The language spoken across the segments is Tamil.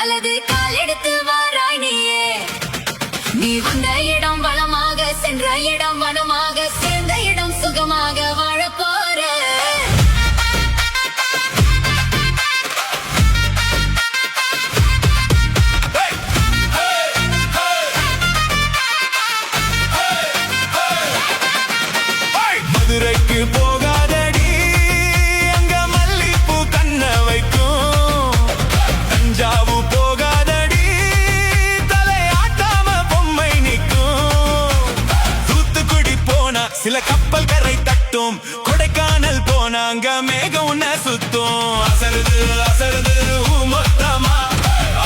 வலது கால் எடுத்து வாராய் நீயே. நீ வந்த இடம் வளமாக, சென்ற இடம் வனமாக, சேர்ந்த இடம் சுகமாக வாழப் போற. மதுரைக்கு போகாதடி, அங்க மல்லிப்பூ கண்ண வைக்கும். தஞ்சாவூர் போகாதடி, தலையாட்டாம பொம்மை நிற்கும். தூத்துக்குடி போனா சில கப்பல் கரை தட்டும், கொடைக்கானல் போனா அங்க மேகம் உன்ன சுத்தும். அசருது அசருது மொத்தமா,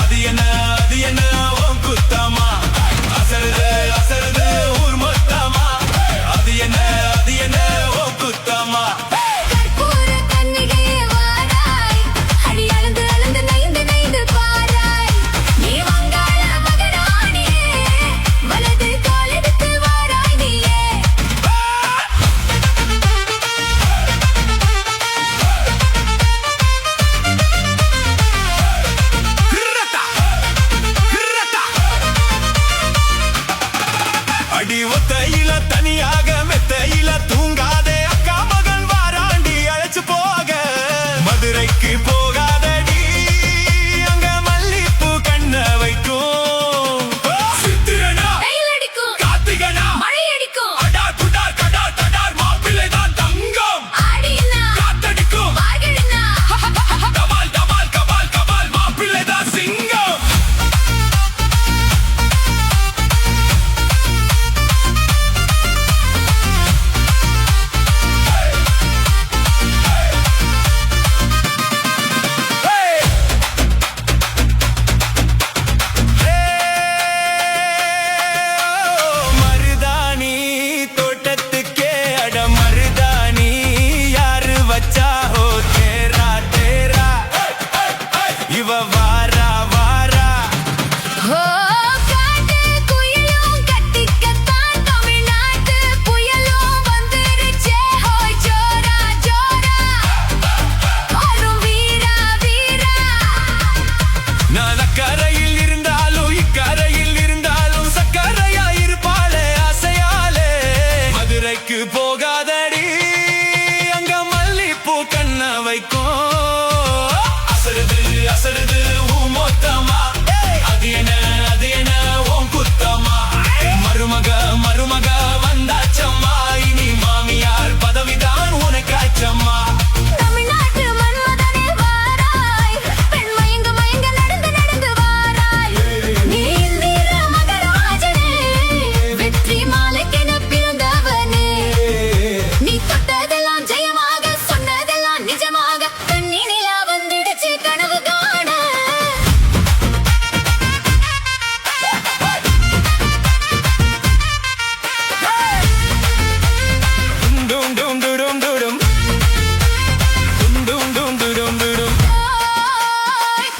அது என்ன அது என்ன உன் குத்தமா. அசருது அசருது ஊர் மொத்தமா, அது என்ன அது என்ன உன் குத்தமா. கற்பூர கன்னிகையே வாராய், அடி அளந்து அளந்து நைந்து நைந்து பாராய். நீ வங்காள மகராணியே, வலது கால் எடுத்து வாராய் நீயே. அடி ஒத்தையில தனியாக மெத்தையில தூங்காதே, அக்கா மகன் வாராண்டி அழைச்சு போக. மதுரைக்கு போகாதடி, அங்க மல்லிப்பூ கண்ண வைக்கும். சித்திரனா வெயில் அடிக்கும், கார்த்திகனா மழை அடிக்கும், அடார் புடார் கடார் தடார் மாப்பிள்ளை தான் தங்கம். ஆடினா காத்தடிக்கும் மார்கழினா, தபால் தபால் கபால் கபால் மாப்பிள்ளை தான் சிங்கம். மருதாணி தோட்டத்துக்கே அட மருதாணி யாரு வச்சா ஹோ தேரா தேரா. இவ வாரா வாரா ஓ காட்டு குயிலும் கட்டிக்கத்தான் தமிழ்நாட்டு புயலும் வந்துருச்சே. ஹோய் ஜோரா ஜோரா, வரும் வீரா வீரா. நான் அக்கரையில் இருந்தாலும் இக்கரையில் இருந்தாலும் சக்கரையா இருப்பாளே அசையாலே. மதுரைக்கு போகாதடி, அங்க மல்லிப்பூ கண்ண வைக்கும். அசருது அசருது மொத்தமா, அது என்ன அது என்ன உன் குத்தமா. மருமக மருமக வந்தாச்சம்மா, இனி மாமியார் பதவிதான் உனக்காச்சம்மா. தமிழ்நாட்டு மன்மதனே வாராய், பெண் மயங்க மயங்க நடந்து நடந்து வாராய். நீ இந்திர மகராஜனே, வெற்றி மாலைக்கென பிறந்தவனே. நீ தொட்டதெல்லாம் ஜெயமாக, சொன்னதெல்லாம் நிஜமாக, கண்ணினிலா வந்துடுச்சு கனவு காண. டும் டும் டும் டும் டும் டும் டும் டும்.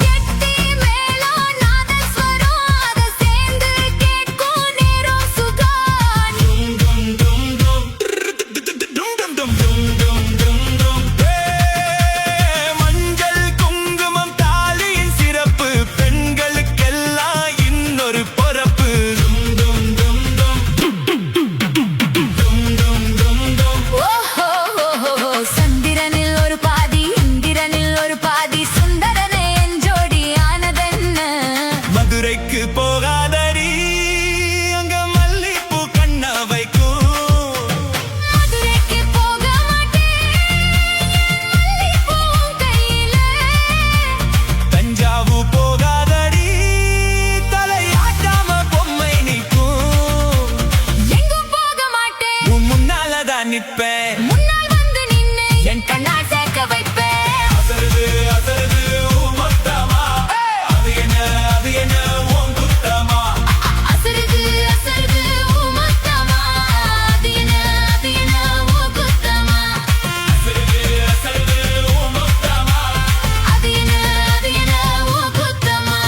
கெட்டி மேளம் நாதஸ்வரம், அத சேர்ந்து கேட்கும் நேரம் சுகம். மஞ்சள் குங்குமம் தாலியின் சிறப்பு, பெண்களுக்கெல்லாம் இன்னொரு பொறப்பு. ஓஹோ, சந்திரனில் ஒரு பாதி, இந்திரனில் ஒரு பாதி, சுந்தரனே என் ஜோடி ஆனதென்ன. மதுரைக்கு போகாதடி, அங்க மல்லிப்பூ கண்ண வைக்கும். மதுரைக்கு போக மாட்டேன், மல்லிப்பூ கையில. தஞ்சாவூர் போகாதடி, தலையாட்டாம பொம்மை நிற்கும். எங்கும் போக மாட்டேன், உன் முன்னாலதான் நிப்பேன். முன்னால் வந்து நின்னு என் கண்ணால் சேர்க்க வைப்பேன். அசருது அசருது மொத்தமா, அது என்ன அது என்ன உன் குத்தமா. அசருது அசருது மொத்தமா, அது என்ன உன் குத்தமா. அசருது அசருது மொத்தமா. அது என்ன உன் குத்தமா.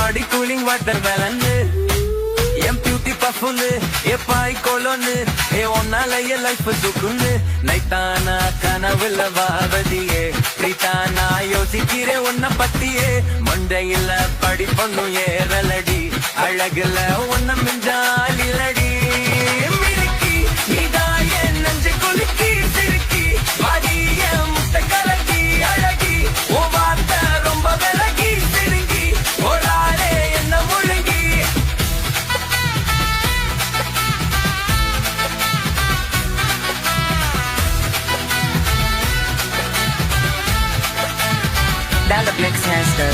body cooling water melon என் பியூட்டி பஃபுன்னு எப்பாய் கொலோன்னு ஒன்னாலைய லைஃப் சுக்குன்னு நைட்டானா கனவுல வாவதியே ப்ரீட்டானா யோசிக்கிறேன் உன்ன பத்தியே மண்டையில படிப்பொண்ணும் ஏறலடி அழகுல உன்ன மிஞ்சால் இல்லடி மிருக்கி நீதான் என் நெஞ்சு குலுக்கி சிறுக்கி வாடிய முட்டை கலக்கி அழகி ஓ வார்த்தை ரொம்ப விலகி சிறுங்கி ஓடாலே என்ன முழுங்கி Dalip Mix Master.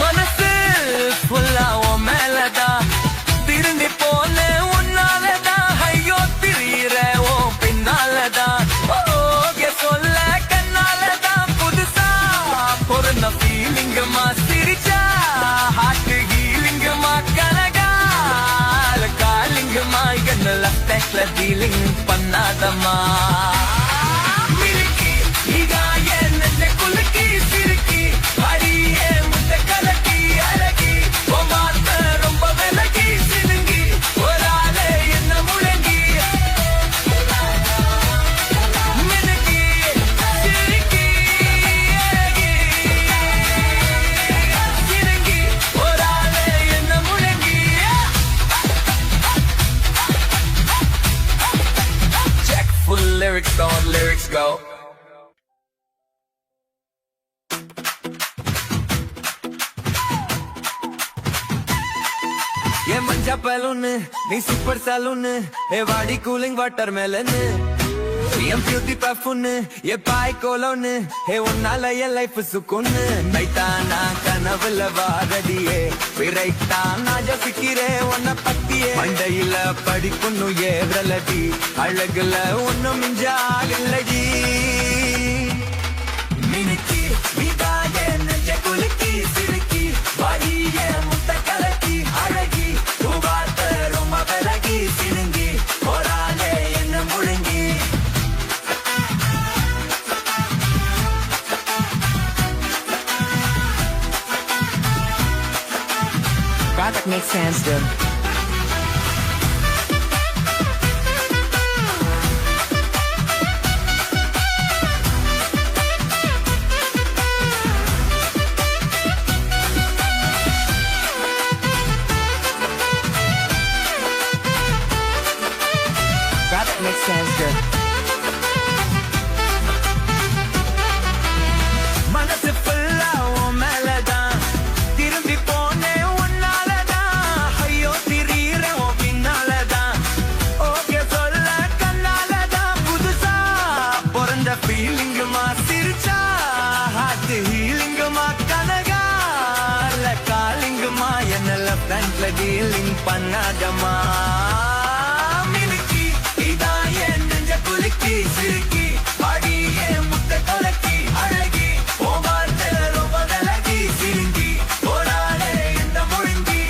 மனசு ஃபுல்லா உன் மேலதான் திரும்பி போன உன்னாலதான் ஐயோ திரியிற உன் பின்னாலதான் ஓகே சொல்ல கண்ணாலதான் புதுசா பொருந்த ஃபீலிங்குமா சிரிச்சா ஹார்ட் ஹீலிங்குமா கனகால காலிங்குமா என்ன லெஃப்ட் டீலிங் பண்ணாதம்மா மிருக்கி நீதான் என் நெஞ்சை குலுக்கி சிறுக்கி அடியே முட்டை கலக்கி அழகி உன் வார்த்தை ரொம்ப விலகி சினுங்கி ஒரு ஆளே என்ன முழங்கி மினுக்கி சிறுக்கி அழகி சினுங்கி ஒரு ஆளே என்ன முழங்கி Check full lyrics on lyrics go ये मंजा पलून नी सुपर सैलून ये वाडी कूलिंग वाटर मेलन என் பியூட்டி பஃபுன்னு எப்பாய் கொலோன்னு உன்னால என் லைஃப் சுக்குன்னு நைட்டானா கனவுல வாரடியே விரைத்தானா ஜசிக்கிறே உன்ன பத்தியே மண்டையில படிப்புன்னு ஏறலடி அழகுல ஒன்னும் மிஞ்சால் இல்லடி மினுக்கி நீதாயே நெஞ்ச குலுக்கி சிறுக்கி வாடிய முட்டை கலக்கி அழகி வார்த்தை ரொம்ப விலகி சினுங்கி போராலே என்ன முழுங்கி Dalip Mix Master. Dalip Mix Master. மனசு ஃபுல்லா உன் மேலதான் திரும்பி போனேன் உன்னாலதான் ஐயோ திரியிற உன் பின்னாலதான் ஓகே சொல்ல கண்ணாலதான் புதுசா பிறந்த ஃபீலிங்குமா சிரிச்சா ஹார்ட் ஹீலிங்குமா கனகால காலிங்குமா என்ன லெஃப்ட் டீலிங் பண்ணாதம்மா மினுக்கி இதான் என் நெஞ்ச குலுக்கி சிறுக்கி அடியே முட்டை கலக்கி அழகி உன் வார்த்தை ரொம்ப விலகி சிறுங்கி போராடே என்ன முழுங்கி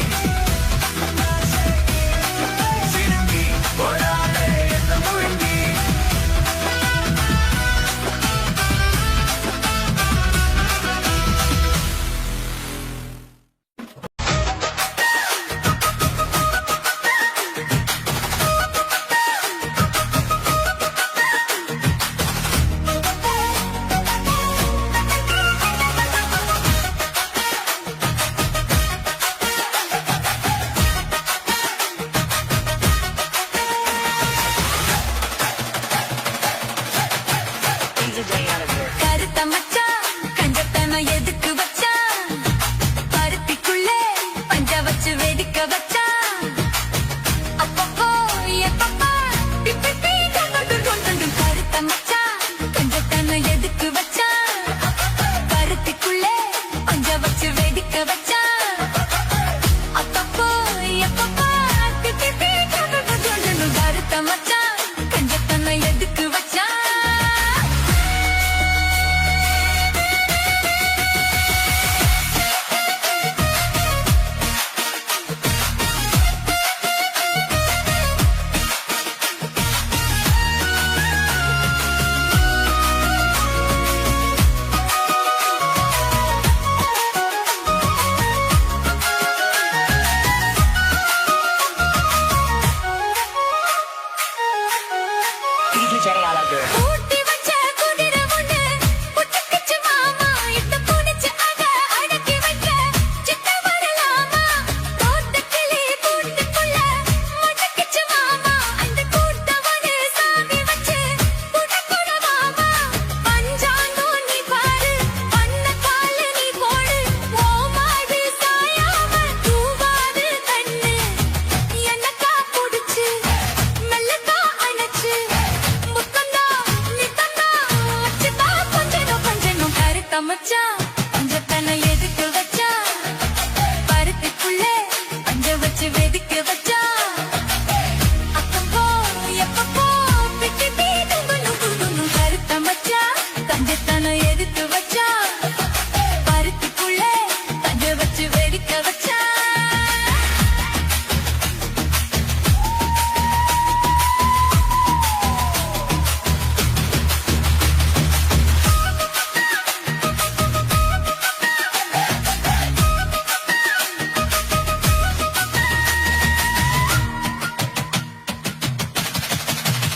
சிறுங்கி போராடே என்ன முழுங்கி கருத்த மச்சான் கஞ்சத்தனம் எதுக்கு வச்சான் பருத்திக்குள்ளே பஞ்ச வச்சு வெடிக்க வச்சான் அப்பப்போ எப்பப்பா பிப்பி பீ கொண்டு கருத்த மச்சான் கஞ்சத்தனம் எதுக்கு வச்சான் பருத்திக்குள்ளே பஞ்ச வச்சு வெடிக்க வச்சான் அப்பப்போ எப்பப்பா பிப்பி பீ கொண்டு கருத்த மச்சான் கஞ்சத்தனம் எதுக்கு வச்சான் மச்சான் பஞ்சத்தனை எதுக்கு வச்சா பருத்திக்குள்ளே பஞ்ச வச்சு வெடிக்க வச்சா அப்பப்போ எப்பப்போ பிட்டி பீட்டு கருத்த மச்சான் பஞ்சத்தனை எதுக்கு வச்சா பருத்திக்குள்ளே பஞ்ச வச்சு வெடிக்க வச்சா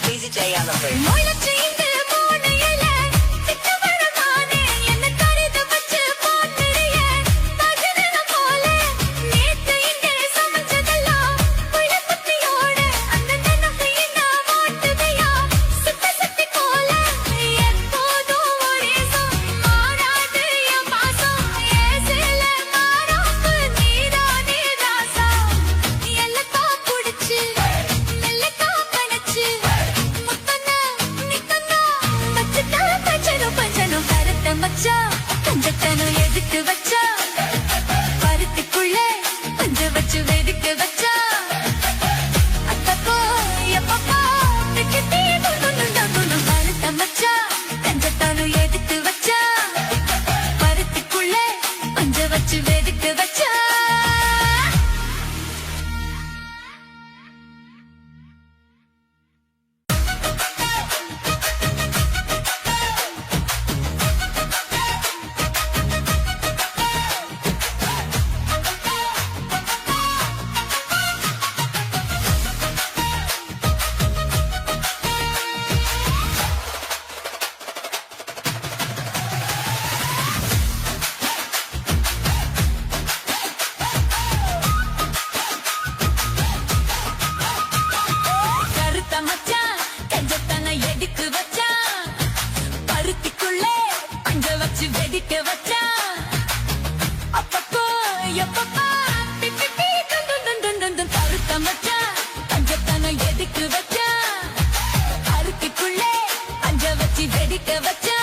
Easy J on the beat. முயற்சியிட்டு மூணையில திட்டவரமானே என்ன கருது வச்சு போட்டுறியே பஜனை போல நேத்து இங்கே சமைச்சதெல்லாம் புயப்பத்தியோட அந்த நினைப்பு என்ன மாட்டுதையா சுத்தி போல எப்போதும் ஒரே மாறாது என் பாசம் ஏசில மாறாப்பு நீரானே ராசா எல்லத்தா புடிச்சு மெல்லத்தா கணச்சு முத்தனா நித்தனா மச்சத்தா பஞ்சனோ கருத்த மச்சா பஞ்சத்தனோ எதுக்கு வச்சா பருத்திக்குள்ளே பஞ்ச வச்சு வெடிக்க வச்சா அப்பப்போ எப்பப்போ திட்டி கருத்த மச்சா பஞ்சத்தனோ எதுக்கு வச்சா பருத்திக்குள்ளே பஞ்ச வச்சு வெடிக்க வச்சா கருத்த மச்சான் கஞ்சத்தனை எதுக்கு வச்சா பருத்திக்குள்ளே பஞ்ச வச்சு வெடிக்க வச்சா அப்பப்போ எப்பப்பா பிட்டி கருத்த மச்சான் கஞ்சத்தனை எதுக்கு வச்சா பருத்திக்குள்ளே பஞ்ச வச்சு வெடிக்க வச்சா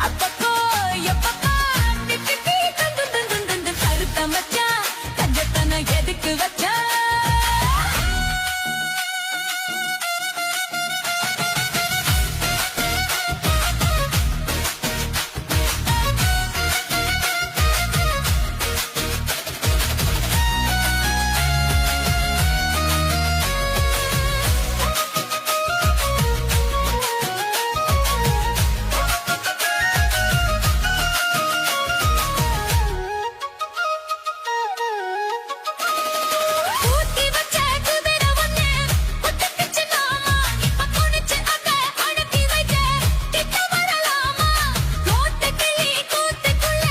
அப்பப்போ எப்பப்பா பிட்டி கருத்த மச்சான் கஞ்சத்தனை எதுக்கு வச்சா ஊத்தி வச்ச குதிரை ஒண்ணு குத்திக்கிச்சு மாமா இப்ப குனிச்சு அத அடக்கி வைக்க கிட்ட வரலாமா கோட்டை கிளி கூட்டுக்குள்ள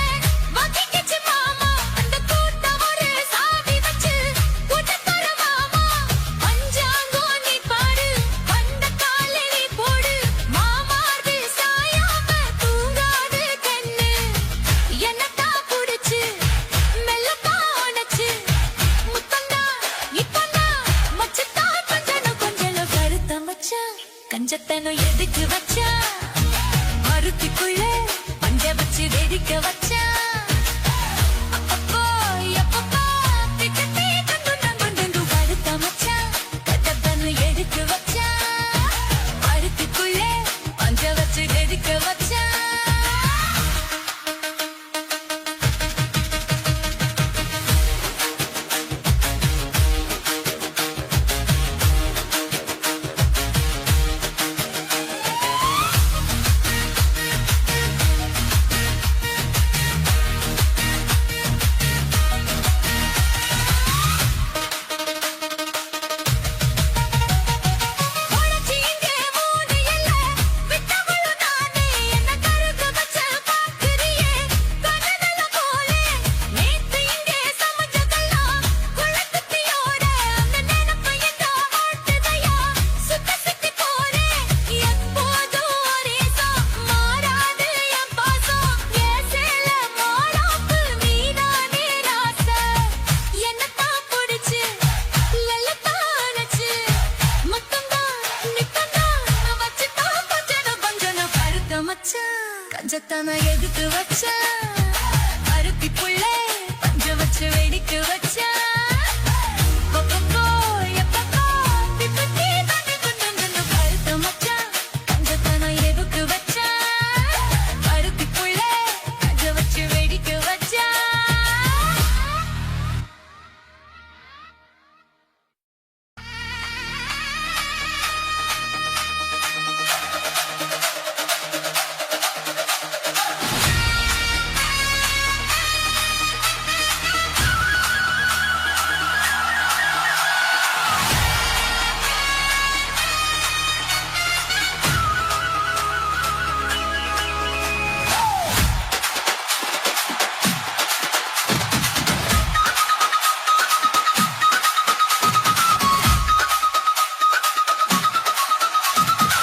வக்கிக்கிச்சு மாமா அந்த கூட்ட ஒரு சாவி வச்சு கூட்டத்தர மாமா பஞ்சாங்கோ நீ பாடு வந்த காலை நீ போடு மாமாது சாயாம தூங்காது கண்ணு என்னத்தா புடிச்சு மெல்லத்தா அணைச்சு முத்தந்தா இப்பந்தா மச்சத்தா கொஞ்சம் கருத்த மச்சான் கஞ்சத்தனோ எதுக்கு வச்சா மருத்திக்குள்ளே பஞ்ச வச்சு வெடிக்க வச்சா அப்பப்போ எப்பப்போ பிட்டி கருத்த மச்சான் கஞ்சத்தனோ எதுக்கு வச்சா மருத்திக்குள்ளே பஞ்ச வச்சு வெடிக்க வச்சா கஞ்சத்தான எதுக்கு வச்சா அருத்தி புள்ளே பஞ்ச வச்சு வெடிக்க வச்சா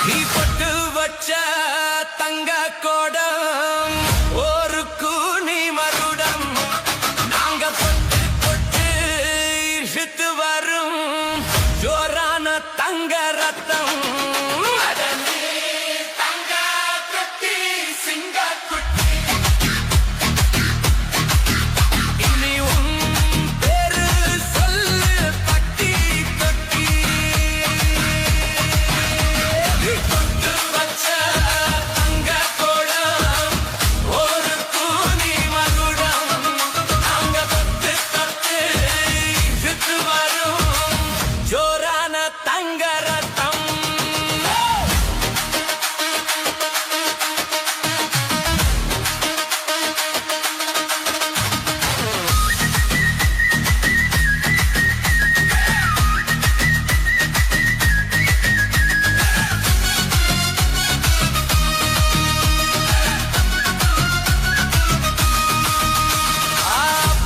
நீ பொட்டு வச்ச தங்க கோடம் ஒரு கூனி மருடம் நாங்க பொட்டு பொட்டு இழுத்து வரும் ஜோரான தங்க ரத்தம் தங்க குட்டி சிங்க குட்டி இனி உன் பேரு சொல்லு பட்டி தொட்டி பொட்டு வச்ச தங்க கோடம் ஒரு கூனி மகுடம் நாங்க பொட்டு தொட்டு இழுத்து வரும் ஜோரான தங்க ரத்தம்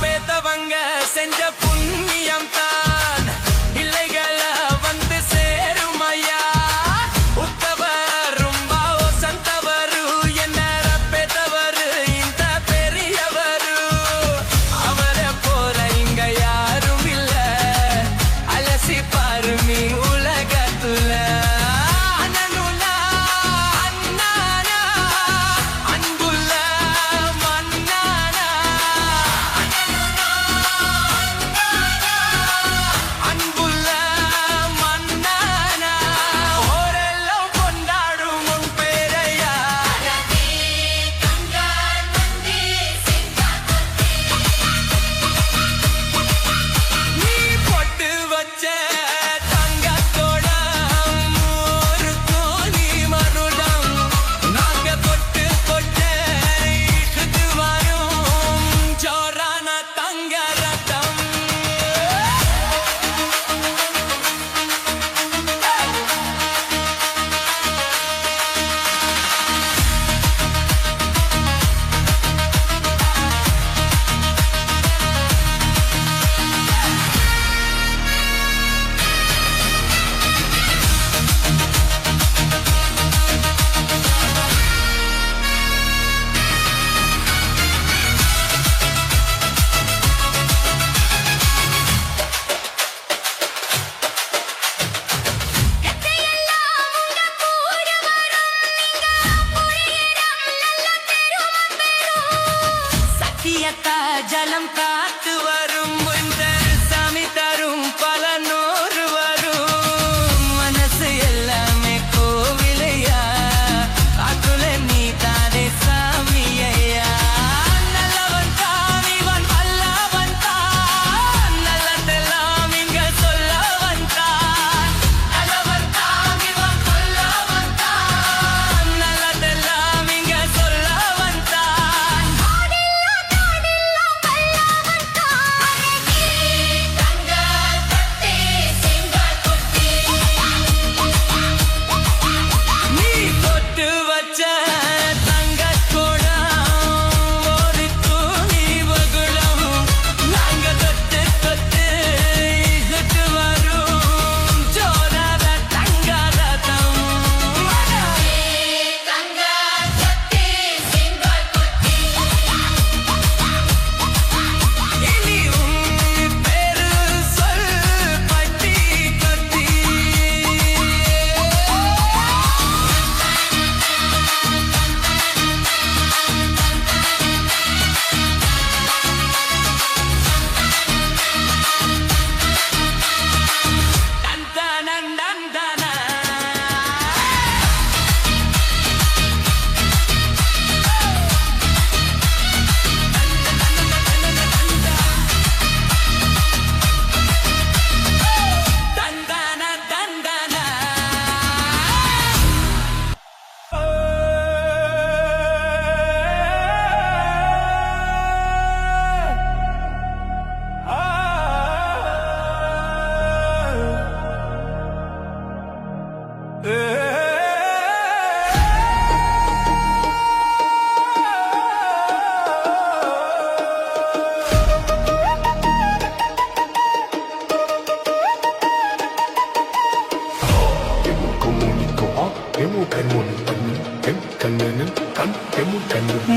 பேத்தவங்க செஞ்ச புண்ணியம் தான் இல்லைகளை வந்து சேரும் ஐயா உத்தவரும் பாவோ சந்தவரு என்ன பேத்தவரு இந்த பெரியவரு அவரை போல இங்க யாரும் இல்ல அலசி பாருமி உலகத்துல அண்ணனுலா அண்ணானா அன்புள்ள மன்னானா அன்புள்ள மன்னானா ஓரெல்லாம் கொண்டாடும் உன் பேரையா நீ பொட்டு வச்ச தங்க கோடம் ஒரு கோனி மருடம் நாங்க பொட்டு பொட்டு இழுத்து வரும் ஜோரான தங்க ரத்தம் சத்தியத்தா ஜலம் காத்து வரும் இந்த சாமி தரும் பல நூறு வரும் மனசு எல்லாமே கோவிலையா அதுல நீ தானே சாமியையா நல்லவன் தானிவன் வல்லவன் தான் நல்லதெல்லாம் இங்க சொல்லவன் தான் நல்லவன் தானிவன் வல்லவன் தான் நல்லதெல்லாம் இங்க சொல்லவன் தான்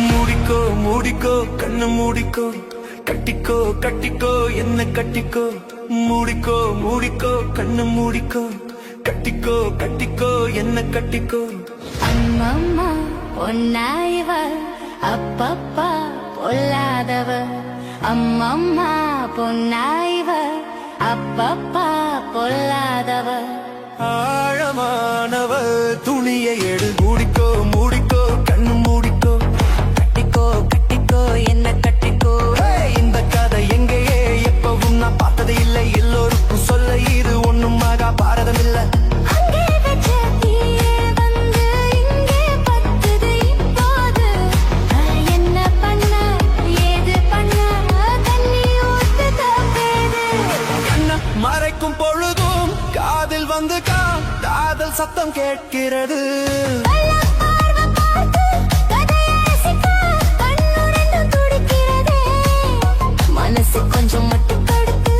மூடிக்கோ மூடிக்கோ கண்ணு மூடிக்கோ கட்டிக்கோ கட்டிக்கோ என்ன கட்டிக்கோ மூடிக்கோ மூடிக்கோ கண்ணு மூடிக்கோ கட்டிக்கோ கட்டிக்கோ என்ன கட்டிக்கோ அம்மம்மா பொன்னாயிவ அப்பப்பா பொல்லாதவ அம்மம்மா பொன்னாயிவ அப்பப்பா பொல்லாதவ ஆழமானவ துணியை எடு மூடிக்கோ மூடிக்கோ கண்ணு மூடிக்கோ கட்டிக்கோ கட்டிக்கோ என்ன கட்டிக்கோ இந்த கதை எங்கேயே எப்பவும் நான் பார்த்தது இல்லை எல்லோருக்கும் சொல்ல இது ஒண்ணும் ஆகா பாரதம் இல்லை அங்கே வச்ச தீயே வந்து இங்கே பத்துது இப்போது என்ன பண்ண ஏது பண்ண தண்ணி ஊத்து தப்பேது கண்ண மறைக்கும் பொழுதும் காதில் வந்து காதல் சத்தம் கேட்கிறது கள்ளப் பார்வை பார்த்து கதையை ரசிக்க கண்ணுரெண்டும் துடிக்கிறதே. மனசு கொஞ்சம் மட்டுப்படுத்து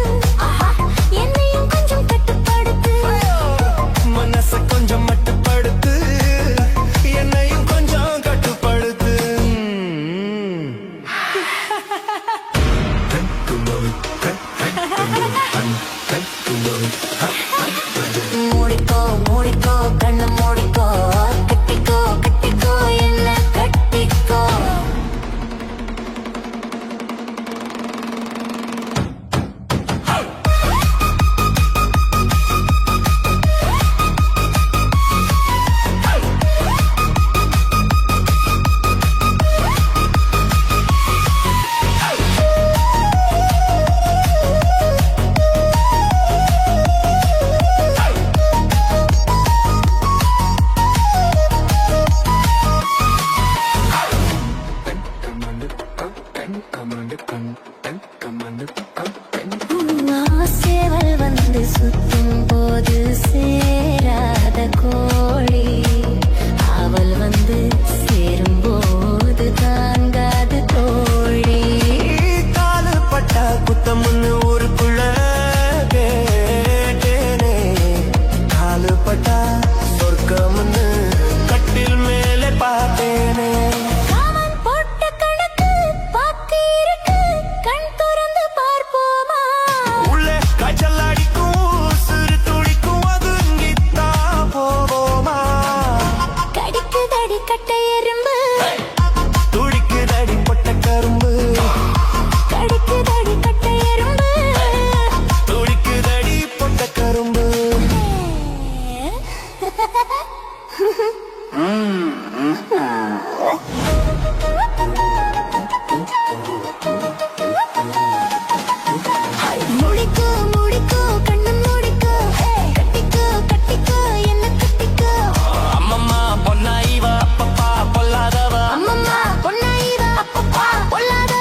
என்னையும் கொஞ்சம் கட்டுப்படுத்து மனச கொஞ்சம் மட்டுப்படுத்து என்னையும் கொஞ்சம் கட்டுப்படுத்து மூடிக்கோ மூடிக்கோ கண்ணு மூடிக்கோ கட்டிக்கோ கட்டிக்கோ என்ன கட்டிக்கோ சேவல் வந்து சுத்தும் போது சேராத கோழி அவள் வந்து சேரும் போது தாங்காது தோழி காலு பட்டா குத்தம்னு ஊருக்குள்ள கேட்டேனே காலு பட்டா சொர்க்கம்னு கட்டில் மேலே பார்த்தேனே காமன் போட்ட கணக்கு பாக்கி இருக்கு கண் திறந்து பார்ப்போமா உள்ள காய்ச்சல் அடிக்கும் சிறு துளிக்கும் அதுங்கித்தா போவோமா கடிக்குதடி கட்டை எறும்பு துடிக்குதடி பொட்ட கரும்பு கடிக்குதடி கட்டை எறும்பு துடிக்குதடி பொட்ட கரும்பு மூடிக்கோ மூடிக்கோ கண்ணு மூடிக்கோ கட்டிக்கோ கட்டிக்கோ என்ன கட்டிக்கோ அம்மம்மா பொன்னா இவ அப்பப்பா பொல்லாதவ அம்மம்மா பொன்னாயிவ அப்பப்பா பொல்லாதவ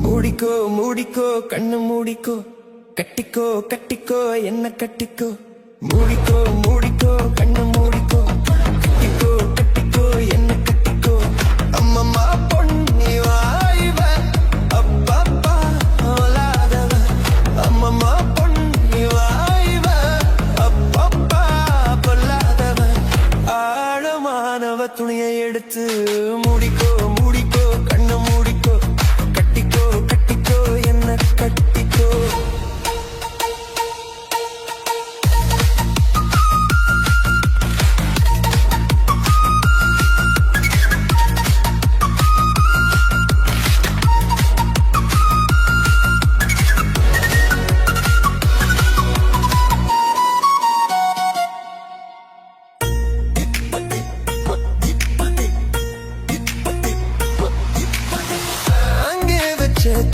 மூடிக்கோ மூடிக்கோ கண்ணு மூடிக்கோ கட்டிக்கோ கட்டிக்கோ என்ன கட்டிக்கோ மூடிக்கோ மூடிக்கோ கண்ணு மூடிக்கோ கட்டிக்கோ கட்டிக்கோ என்ன கட்டிக்கோ அம்மம்மா பொன்னி வாய்வ அப்பப்பா ஓலாதவ அம்மம்மா பொன்னி வாய்வ அப்பப்பா பொல்லாதவ ஆழமானவ துணியை எடுத்து மூடிக்கோ மூடிக்கோ கண்ணு மூடிக்கோ கட்டிக்கோ கட்டிக்கோ என்ன கட்டிக்கோ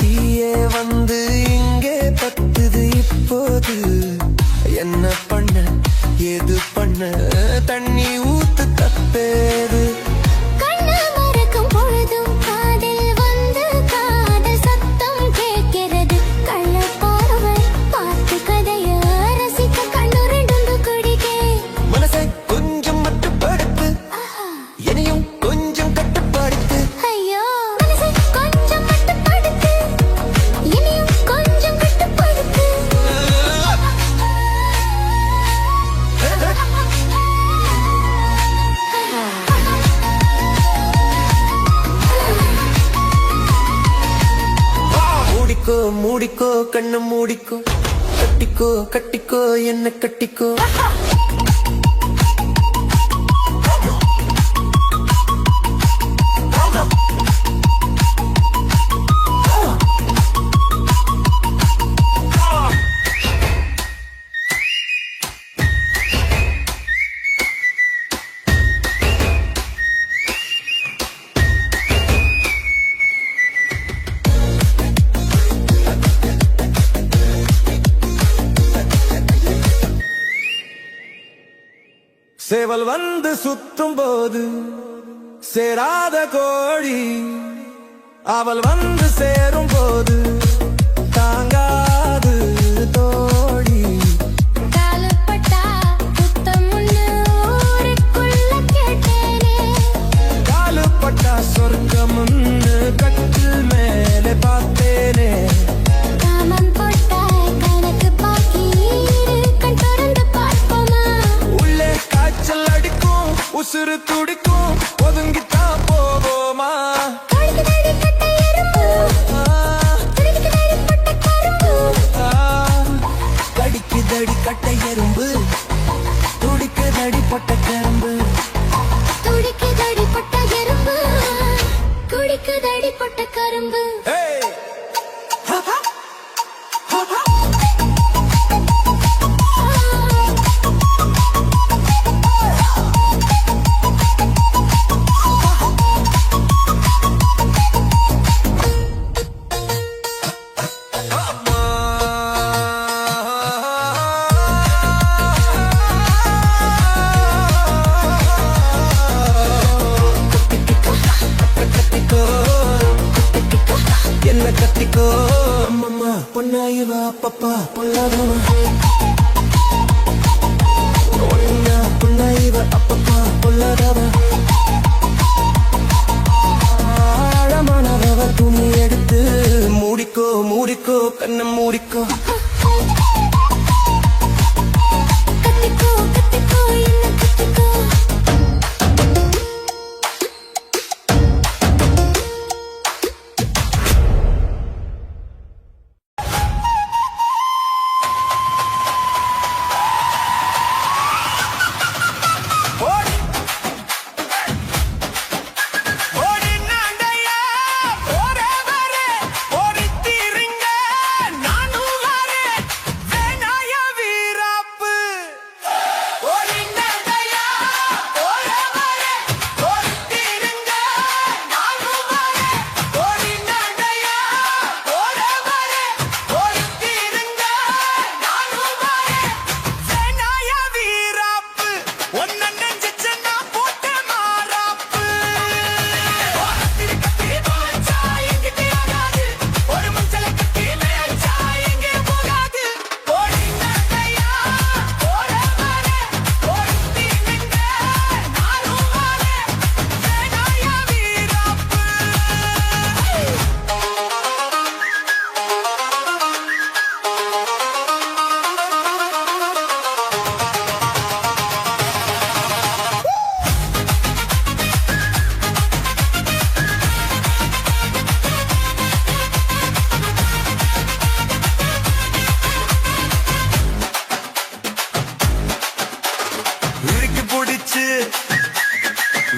தீயே வந்து இங்கே பத்துது இப்போது என்ன பண்ண ஏது பண்ண தண்ணி ஊத்து தப்பேது கண்ணு மறக்கும் பொழுதும் காதில் வந்து காதல் சத்தம் கேட்கிறது கள்ள பார்வை பார்த்து கதைய ரசிக்க கண்ணுரெண்டு குடிக்கே மனசை கொஞ்சம் மட்டுப்படுத்து என்னையும் கொஞ்சம் கட்டுப்படுத்து ஐயோ மனசை கொஞ்சம் மட்டுப்படுத்து இனியும் கொஞ்சம் கட்டுப்படுத்து மூடிக்கோ மூடிக்கோ கண்ணை மூடிக்கோ கட்டிக்கோ கட்டிக்கோ என்ன கட்டிக்கோ சேவல் வந்து சுத்தும் போது சேராத கோழி அவள் வந்து சேரும் போது தாங்காது தோழி காலப்பட்டா புத்தம் ஒண்ணு ஊருக்குள்ள கேட்டேனே காலுப்பட்டா சொர்க்கமுன்னு கட்டில் மேலே பார்த்தேனே காமம் போட்ட கணக்கு பாக்கி கண் திறந்து பார்ப்போமா உள்ளே காய்ச்சல் அடிக்கும் உசுறு துடிக்கும் ஒதுங்கித்தான் போவோமா கடிக்குதடி கட்ட எறும்பு கடிக்குதடி பட்ட கரும்பு கடிக்குதடி கட்டை எறும்பு துடிக்குதடி பட்ட கரும்பு துடிக்குதடி பட்ட எறும்பு குடிக்குதடி பட்ட கரும்பு ஏய் என்ன கத்திக்கோ அம்மம்மா பொன்னாயிவா அப்பப்பா பொல்லாதவன் ஒன்னா பொன்னாயிவா அப்பப்பா பொல்லாதவன் ஆழமானவ துணி எடுத்து மூடிக்கோ மூடிக்கோ கண்ணை மூடிக்கோ கத்திக்கோ கத்திக்கோ என்ன கத்திக்கோ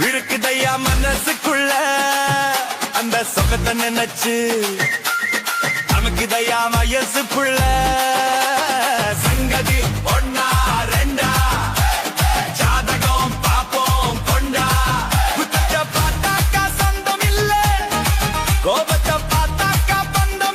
விழுக்குதையா மனசுக்குள்ள அந்த சொகத்தை நினைச்சு நமக்குதையா வயசுக்குள்ள சங்கதி ஒன்னா ரெண்டா ஜாதகம் பாப்போம் கொண்டா குத்தத்தை பார்த்தாக்கா சொந்தம் இல்ல கோபத்தை பார்த்தாக்கா பந்தம்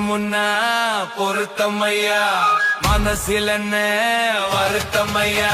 முன்னா பொருத்தமையா மனசில் என்ன வருத்தமையா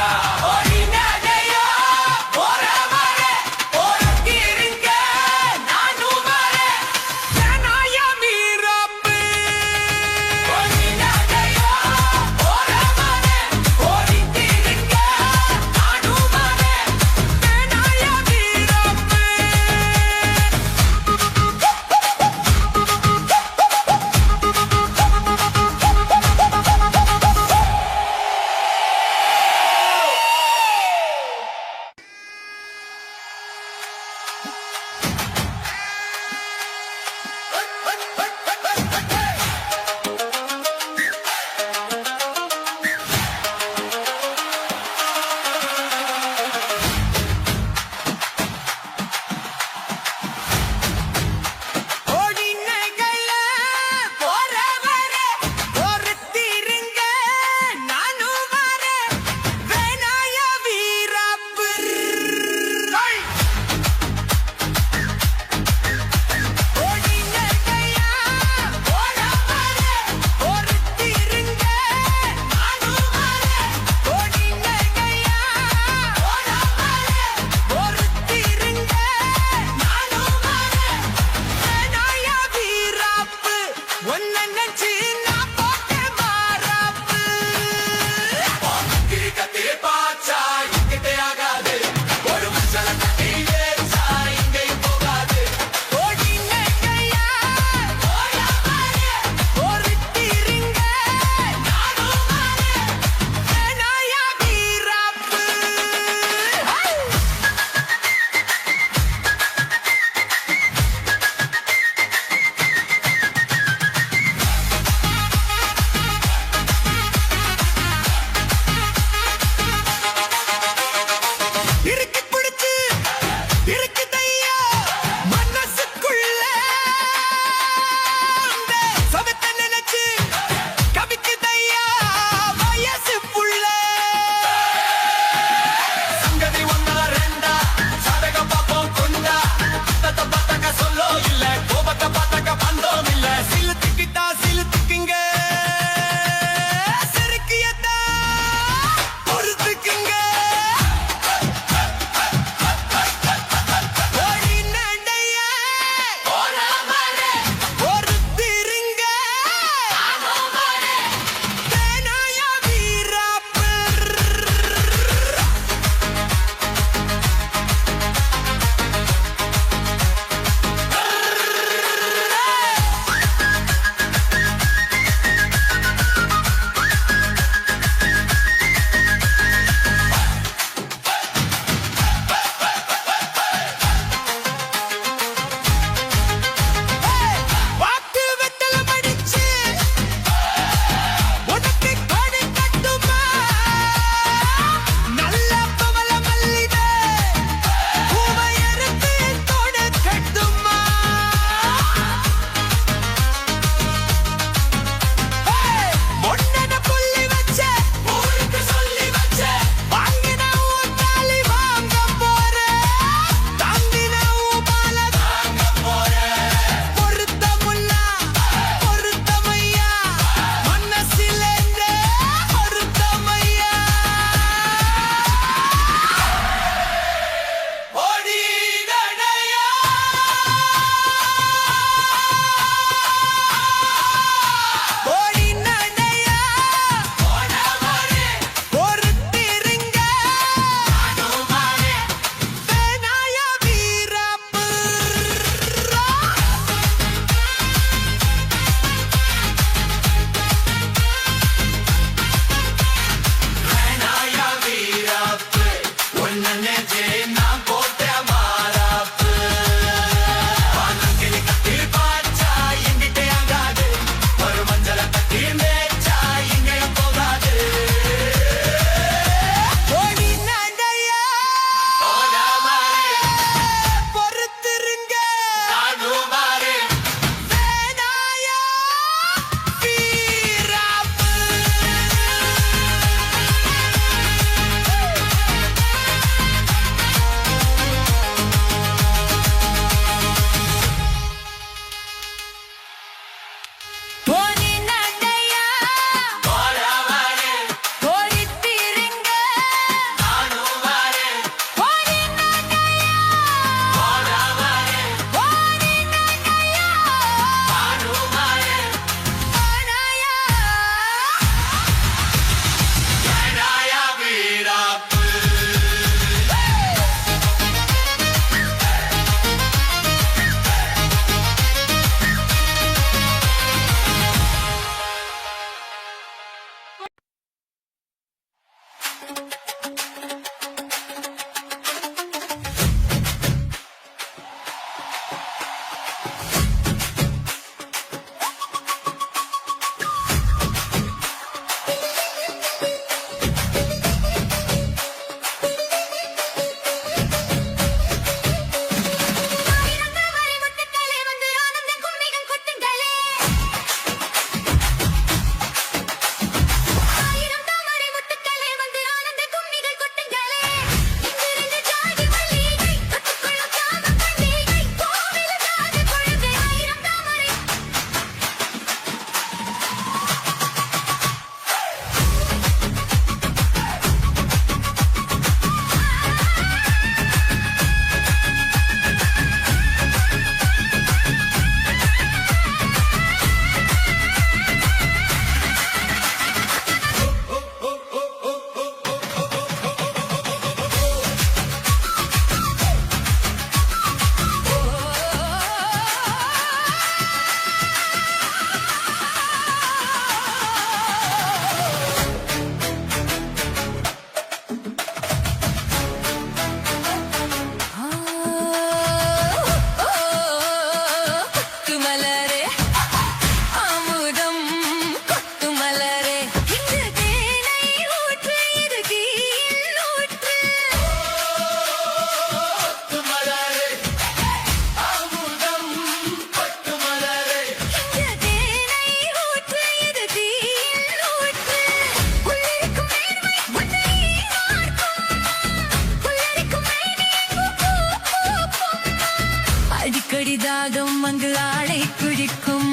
ஆடும் அங்கு ஆடை குழிக்கும்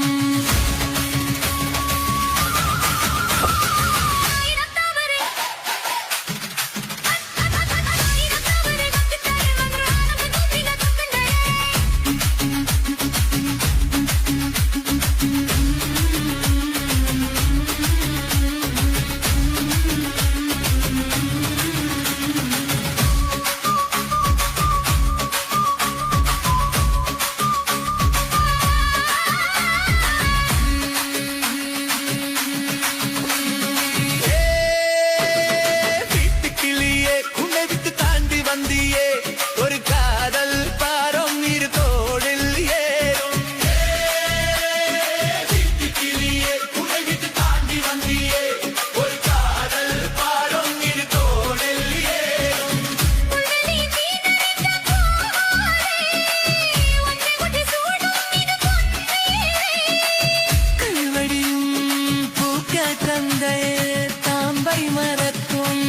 வீட்டுக்கிளியே உன்னை விட்டு தாண்டி வந்தியே ஒரு காதல் பாரம் இரு தோளில் ஏறும் வீட்டுக்கிளியே உன்னை விட்டு தாண்டி வந்தியே ஒரு காதல் பாரம் இரு தோளில் ஏறும் கல்வடியும் பூக்க தந்த தாம்பை மறக்கும்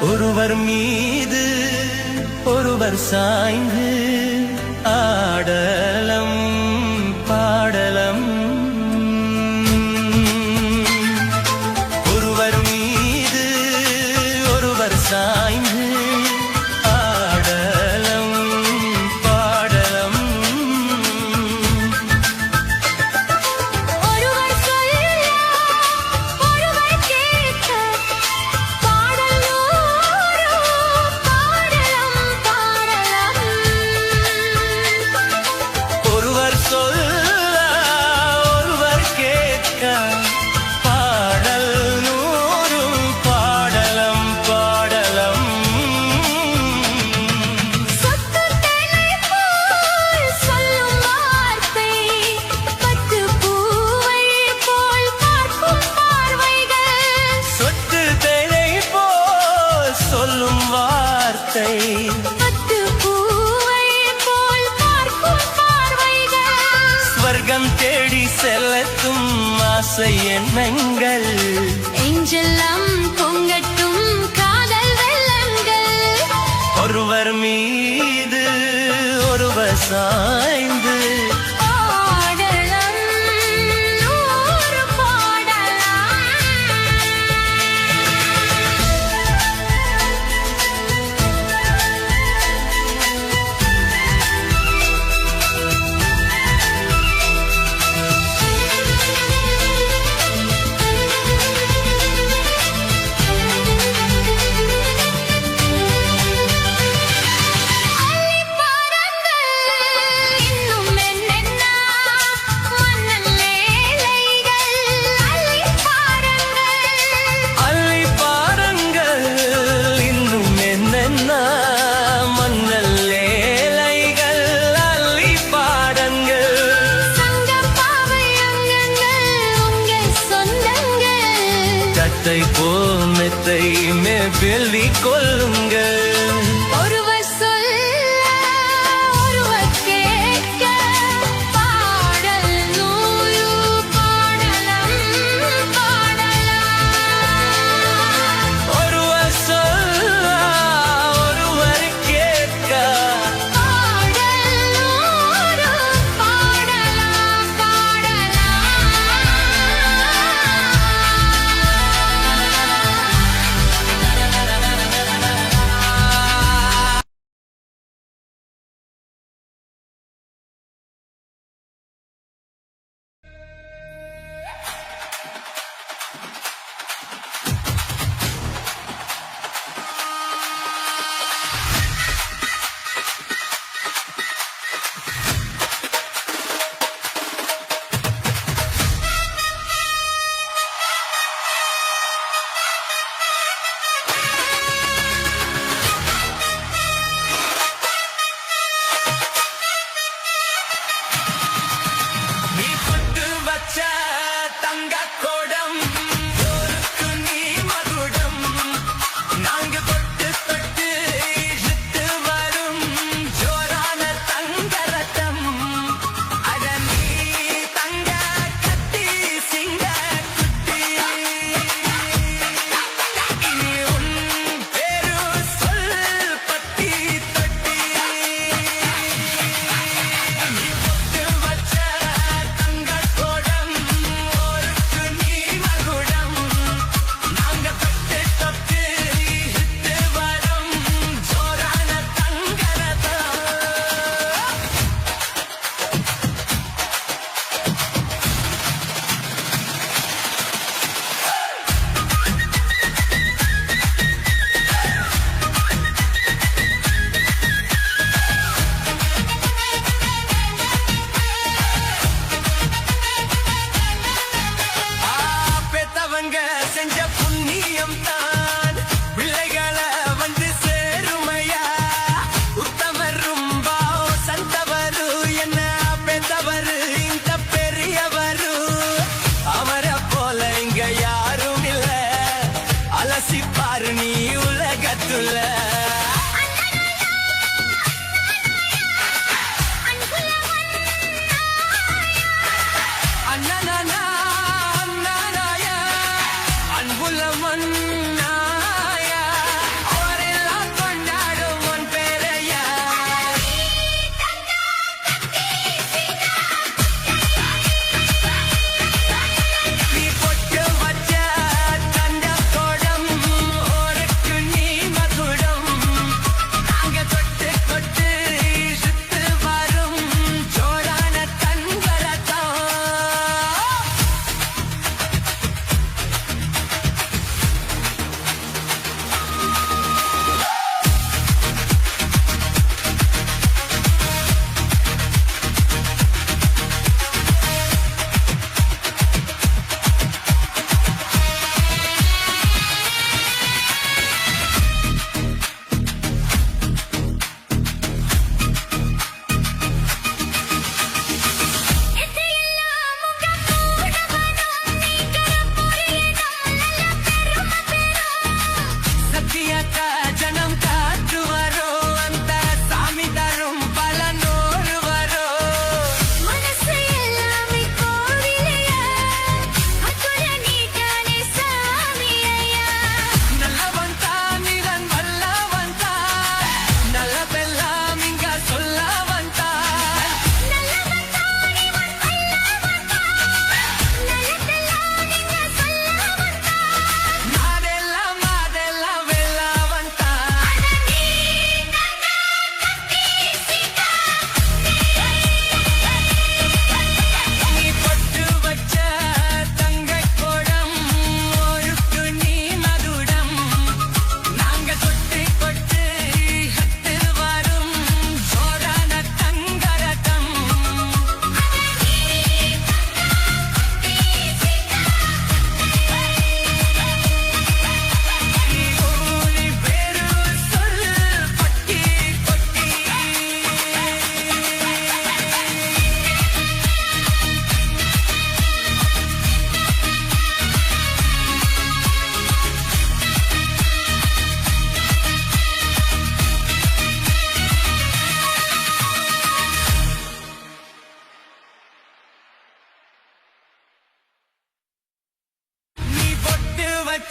ஒருவர் மீது ஒருவர் சாய்ந்து ஆடலம் பாடலம் ஒருவர் மீது ஒருவர் சாய்ந்து ஆடலம் பாடலம் ஒருவர் சொல்ல ஒருவர் கேட்க பாடல் நூறு பாடலம் பாடலம் ஒருவர் சொல்ல ஒருவர் கேட்க பாடல் நூறும் பாடலம் பாடலம் சொத்து தலை போல் சொல்லும் வார்த்தை பட்டு பூவை போல் பார்க்கும் பார்வைகள் சொட்டு தேனை போல் சொல்லும் வார்த்தை பட்டு பூவை போல் பார்க்கும் பார்வைகள் ஸ்வர்க்கம் தேடி செல்லத்தும் ஆசை எண்ணங்கள் நெஞ்செல்லாம் பொங்கட்டும் காதல் வெள்ளங்கள் ஒருவர் மீது ஒருவர் சாய்ந்து பாடலம் நூறு பாடலாம் அள்ளிப் பாருங்கள் மெத்தை போல் மெத்தை மேல் கொள்ளுங்கள் ஒருவர் சொல்ல ஒருவர் கேட்க பாடல் நூறு பாடலாம் ஒருவர் சொல்ல ஒருவர் கேட்க பாடல் நூறு பாடலாம் நீ கொண்டு வச்ச தங்க கோடம் ஒருக்கு நீ மகுடம் நாங்க தொட்டு தொட்டு இழுத்து வரும் ஜோரான தங்கரத்தம் அட நீ தங்க கட்டி சிங்க குட்டி இனி உன் பேரு சொல் பட்டி தொட்டி நீ கொண்டு வச்ச தங்க கோடம் ஒருக்கு நீ மகுடம்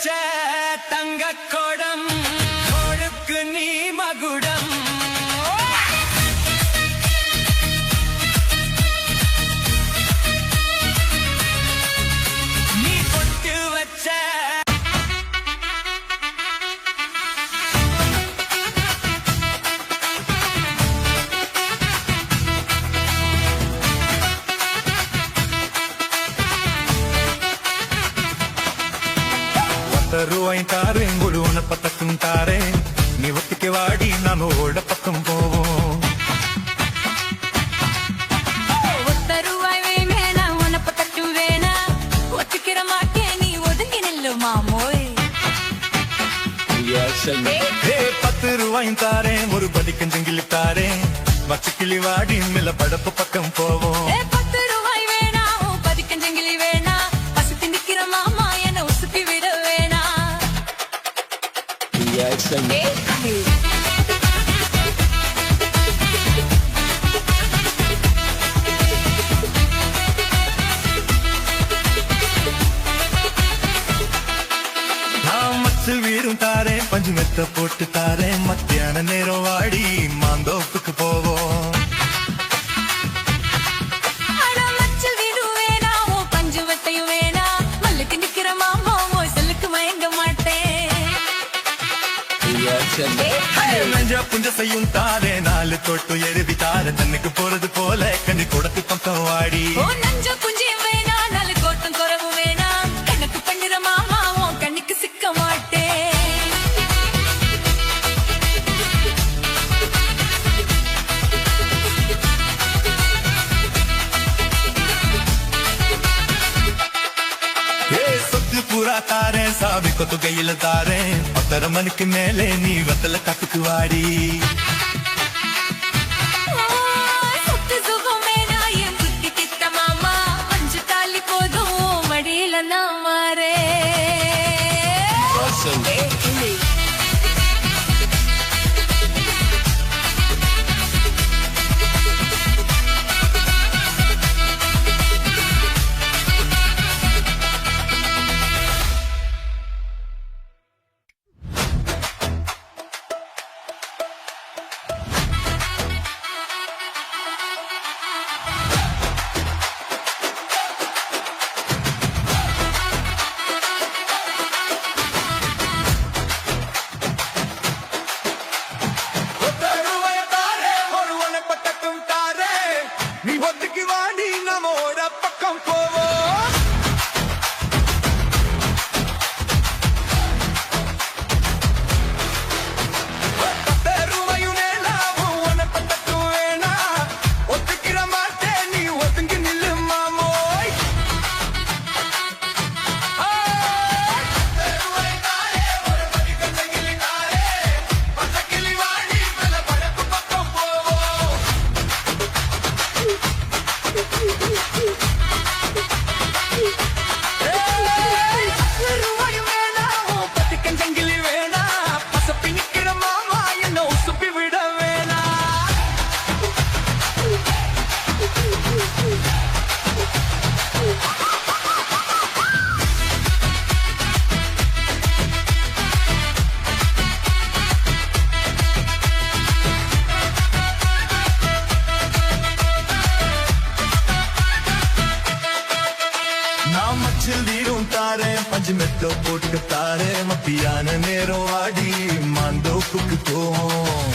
வச்ச தங்க கோடம் கோடுக்கு நீ மகுடம் நீ பொட்டு வச்ச ரூபாய் தாரேன் ஒரு உன பத்தக்கும் தாரேன் நீ ஒத்திக்கு வாடி நாம ஓட பக்கம் போவோம் ஒத்த ரூபாய் வேணா உனப்ப தட்டு வேணா ஒத்துக்கிற மாட்டேன் நீ ஒதுங்கி நில்லு மாமோய் ஏ 10 ரூபாய் தாரேன் ஒரு பதிக்கஞ்சங்கிலி தாரேன் வச்சு கிளி வாடி மேல படப்பு பக்கம் போவோம் 10 ரூபாய் வேணா பதிக்கஞ்சங்கிலி வேணா பசுத்தி நிக்கிற மாமா என்ன உசுப்பி விட வேணா நான் மச்சல் வீரும் தாரேன் பஞ்சு மெத்த போட்டு தாரேன் மத்தியான நேரம் வாடி மாந்தோப்புக்கு போவோம் ஆனா மச்சல் வீடு வேணா பஞ்சு வட்டையும் வேணா மல்லுக்கு நிக்கிற மாமா செல்லுக்கு மயங்க மாட்டேன் நெஞ்ச புஞ்ச செய்யும் தாரே 4 தொட்டு எருவி தாரே தன்னுக்கு போறது போல கண்ணி கொடுத்து பக்கம் வாடி நஞ்ச புஞ்சி வேணா நாலு கோட்டம் குறவு வேணா கண்ணுக்கு பண்ணுற மாமா கண்ணுக்கு சிக்க மாட்டேன் சொத்து பூரா தாரே சாவி கொத்து கையில தாரே 10 மணிக்கு மேலே நீ வத்தல காட்டுக்கு வாடி சொத்து சுகம் வேணா என் புத்தி கிட்ட மாமா அஞ்சு தாலி போதும் மடியில நான் மாறே நீ ஒத்துக்கு வாடி நம்மோட பக்கம் போவோம் ரூபாயும் வேணாம் உன பத்தக்கும் வேணா ஒத்துக்கிற மாட்டேன் நீ ஒதுங்கி நில்லு மாமோய் நான் மச்சல் வீரும் தாரே பஞ்சு மெத்த போட்டு தாரே மத்தியான நேரம் வாடி மாந்தோப்புக்கு போவோம்